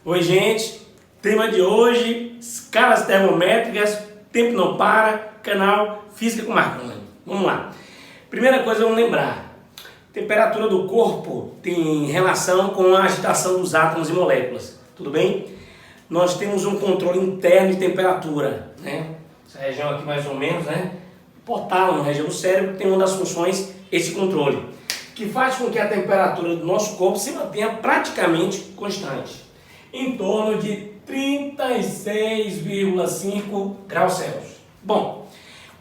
Oi, gente. Tema de hoje: escalas termométricas, tempo não para, canal Física com Marconi. Vamos lá. Primeira coisa, vamos lembrar: temperatura do corpo tem relação com a agitação dos átomos e moléculas. Tudo bem? Nós temos um controle interno de temperatura, né? Essa região aqui mais ou menos, né? Hipotálamo, região do cérebro, tem uma das funções esse controle, que faz com que a temperatura do nosso corpo se mantenha praticamente constante, em torno de 36,5 graus Celsius. Bom,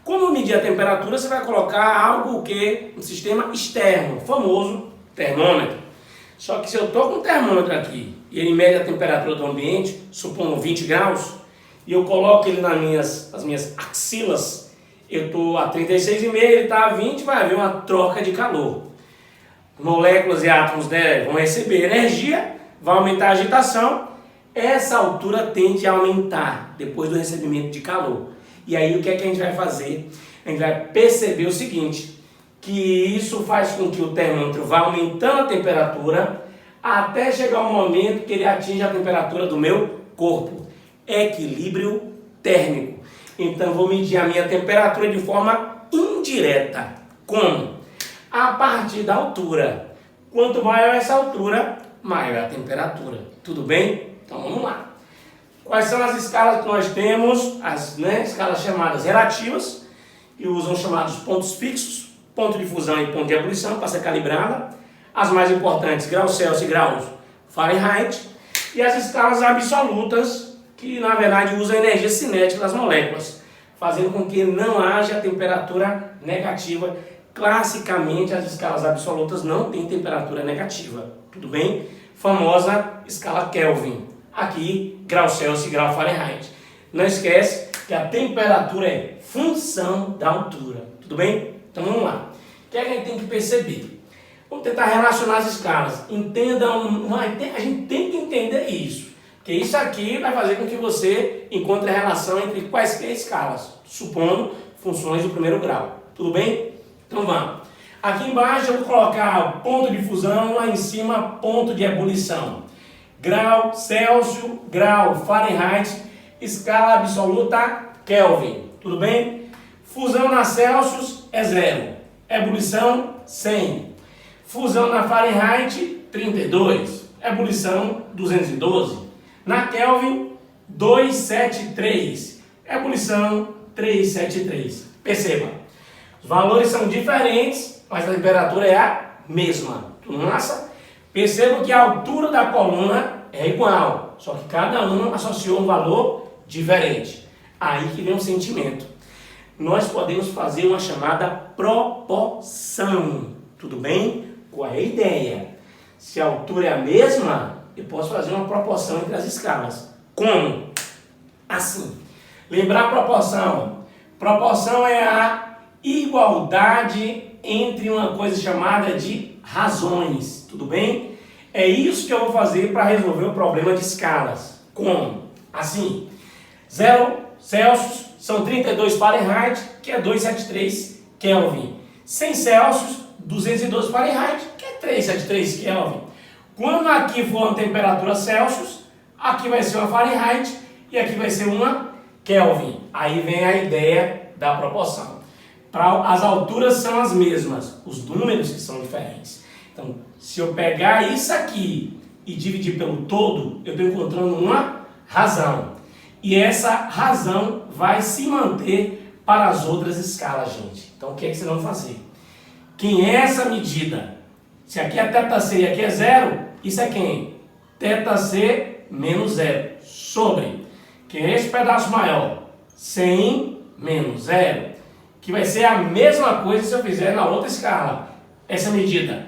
como medir a temperatura, você vai colocar algo que um sistema externo, famoso termômetro. Só que se eu estou com um termômetro aqui e ele mede a temperatura do ambiente, supondo 20 graus, e eu coloco ele nas minhas axilas, eu estou a 36,5, ele está a 20, vai haver uma troca de calor. Moléculas e átomos, né, vão receber energia, vai aumentar a agitação, essa altura tende a aumentar depois do recebimento de calor. E aí o que é que a gente vai fazer? A gente vai perceber o seguinte, que isso faz com que o termômetro vá aumentando a temperatura até chegar um momento que ele atinge a temperatura do meu corpo. Equilíbrio térmico. Então vou medir a minha temperatura de forma indireta. Como? A partir da altura. Quanto maior essa altura, maior a temperatura. Tudo bem? Então vamos lá. Quais são as escalas que nós temos? As escalas chamadas relativas, que usam chamados pontos fixos, ponto de fusão e ponto de ebulição para ser calibrada. As mais importantes, graus Celsius e graus Fahrenheit. E as escalas absolutas, que na verdade usam a energia cinética das moléculas, fazendo com que não haja temperatura negativa. Classicamente, as escalas absolutas não têm temperatura negativa, tudo bem? Famosa escala Kelvin, aqui grau Celsius e grau Fahrenheit. Não esquece que a temperatura é função da altura, tudo bem? Então vamos lá. O que é que a gente tem que perceber? Vamos tentar relacionar as escalas. Entendam, a gente tem que entender isso, porque isso aqui vai fazer com que você encontre a relação entre quaisquer escalas, supondo funções do primeiro grau, tudo bem? Então vamos. Aqui embaixo eu vou colocar ponto de fusão, lá em cima ponto de ebulição. Grau Celsius, grau Fahrenheit, escala absoluta Kelvin. Tudo bem? Fusão na Celsius é 0. Ebulição 100. Fusão na Fahrenheit 32. Ebulição 212. Na Kelvin 273. Ebulição 373. Perceba. Os valores são diferentes, mas a temperatura é a mesma. Tudo massa? Percebam que a altura da coluna é igual, só que cada um associou um valor diferente. Aí que vem o sentimento. Nós podemos fazer uma chamada proporção. Tudo bem? Qual é a ideia? Se a altura é a mesma, eu posso fazer uma proporção entre as escalas. Como? Assim. Lembrar a proporção. Proporção é a igualdade entre uma coisa chamada de razões, tudo bem? É isso que eu vou fazer para resolver o problema de escalas. Como? Assim, 0 Celsius são 32 Fahrenheit, que é 273 Kelvin. 100 Celsius, 212 Fahrenheit, que é 373 Kelvin. Quando aqui for uma temperatura Celsius, aqui vai ser uma Fahrenheit e aqui vai ser uma Kelvin. Aí vem a ideia da proporção. As alturas são as mesmas, os números que são diferentes. Então, se eu pegar isso aqui e dividir pelo todo, eu estou encontrando uma razão. E essa razão vai se manter para as outras escalas, gente. Então, o que é que vocês vão fazer? Quem é essa medida? Se aqui é θc e aqui é 0, isso é quem? θc menos 0. Sobre. Quem é esse pedaço maior? 100 menos 0. Que vai ser a mesma coisa se eu fizer na outra escala. Essa medida,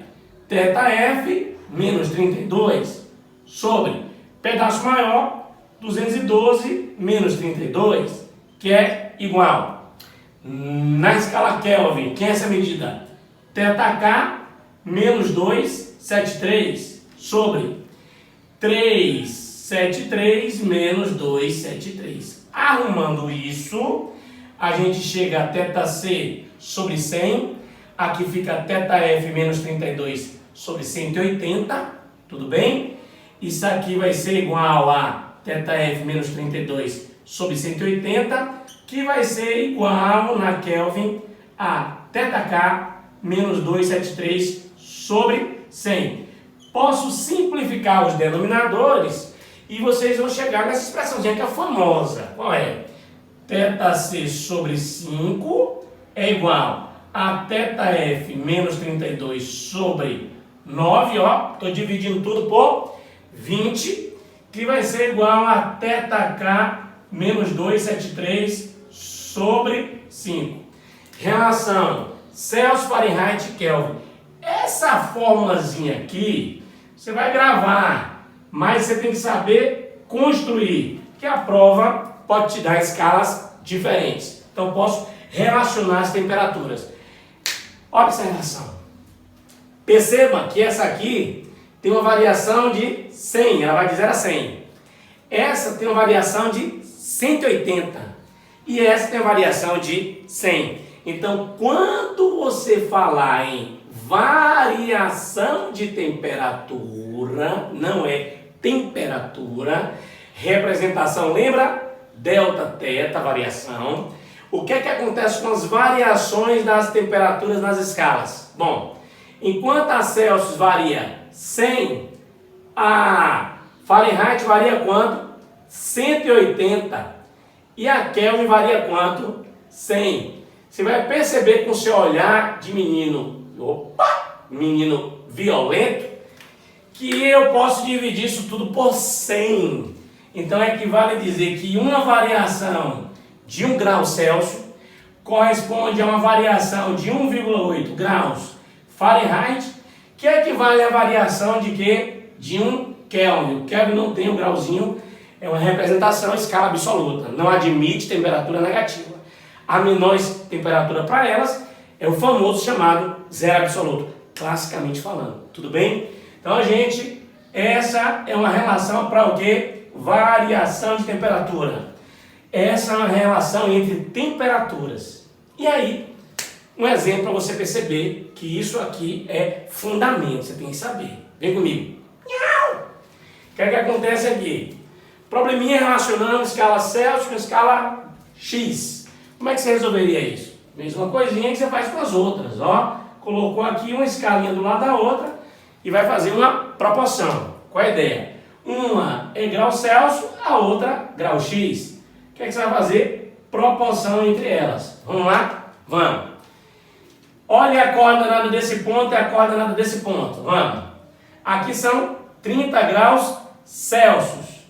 θf menos 32 sobre pedaço maior, 212 menos 32, que é igual. Na escala Kelvin, que é essa medida? θk menos 273 sobre 373 menos 273. Arrumando isso, a gente chega a θc sobre 100, aqui fica θf menos 32 sobre 180, tudo bem? Isso aqui vai ser igual a θf menos 32 sobre 180, que vai ser igual na Kelvin a θk menos 273 sobre 100. Posso simplificar os denominadores e vocês vão chegar nessa expressãozinha que é famosa. Qual é? θc sobre 5 é igual a θf menos 32 sobre 9, ó, estou dividindo tudo por 20, que vai ser igual a θk menos 273 sobre 5. Relação Celsius, Fahrenheit e Kelvin. Essa formulazinha aqui, você vai gravar, mas você tem que saber construir, que a prova pode te dar escalas diferentes. Então, posso relacionar as temperaturas. Olha essa relação. Perceba que essa aqui tem uma variação de 100, ela vai de 0 a 100. Essa tem uma variação de 180 e essa tem uma variação de 100. Então, quando você falar em variação de temperatura, não é temperatura, representação, lembra? Delta, teta, variação. O que é que acontece com as variações das temperaturas nas escalas? Bom, enquanto a Celsius varia 100, a Fahrenheit varia quanto? 180. E a Kelvin varia quanto? 100. Você vai perceber com o seu olhar de menino violento, que eu posso dividir isso tudo por 100. Então equivale a dizer que uma variação de 1 grau Celsius corresponde a uma variação de 1,8 graus Fahrenheit, que equivale à variação de quê? De 1 Kelvin. O Kelvin não tem um grauzinho, é uma representação, escala absoluta, não admite temperatura negativa. A menor temperatura para elas é o famoso chamado zero absoluto, classicamente falando. Tudo bem? Então, gente, essa é uma relação para o quê? Variação de temperatura. Essa é uma relação entre temperaturas. E aí, um exemplo para você perceber que isso aqui é fundamento, você tem que saber. Vem comigo. O que é que acontece aqui? Probleminha relacionando escala Celsius com escala X. Como é que você resolveria isso? Mesma coisinha que você faz com as outras, ó. Colocou aqui uma escalinha do lado da outra e vai fazer uma proporção. Qual é a ideia? Uma é grau Celsius, a outra grau X. O que é que você vai fazer? Proporção entre elas. Vamos lá? Vamos. Olha a coordenada desse ponto e a coordenada desse ponto. Vamos. Aqui são 30 graus Celsius.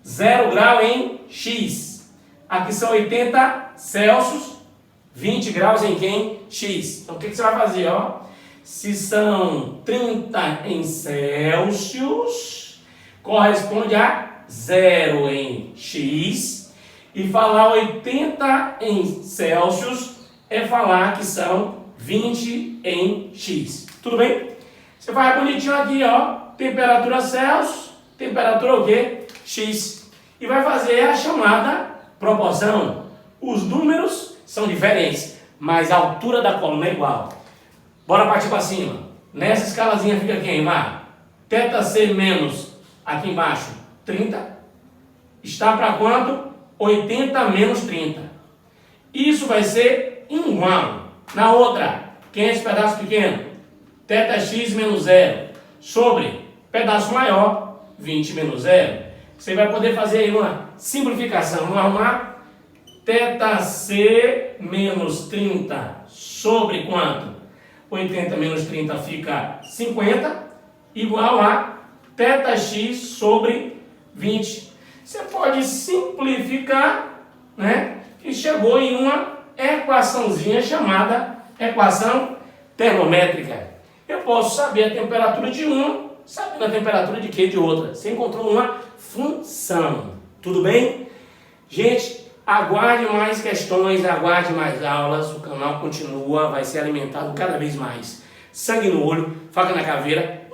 0 grau em X. Aqui são 80 Celsius, 20 graus em quem? X. Então, o que você vai fazer? Ó? Se são 30 em Celsius, corresponde a 0 em X. E falar 80 em Celsius é falar que são 20 em X. Tudo bem? Você vai bonitinho aqui, ó. Temperatura Celsius, temperatura o quê? X. E vai fazer a chamada proporção. Os números são diferentes, mas a altura da coluna é igual. Bora partir para cima. Nessa escalazinha fica quem, Mar? θc menos, aqui embaixo, 30. Está para quanto? 80 menos 30. Isso vai ser igual. Na outra, quem é esse pedaço pequeno? θx menos 0 sobre pedaço maior, 20 menos 0. Você vai poder fazer aí uma simplificação. Vamos arrumar? θc menos 30 sobre quanto? 80 menos 30 fica 50, igual a θx sobre 20. Você pode simplificar, né? E chegou em uma equaçãozinha chamada equação termométrica. Eu posso saber a temperatura de uma, sabendo a temperatura de quê? De outra. Você encontrou uma função. Tudo bem? Gente, aguarde mais questões, aguarde mais aulas. O canal continua, vai ser alimentado cada vez mais. Sangue no olho, faca na caveira.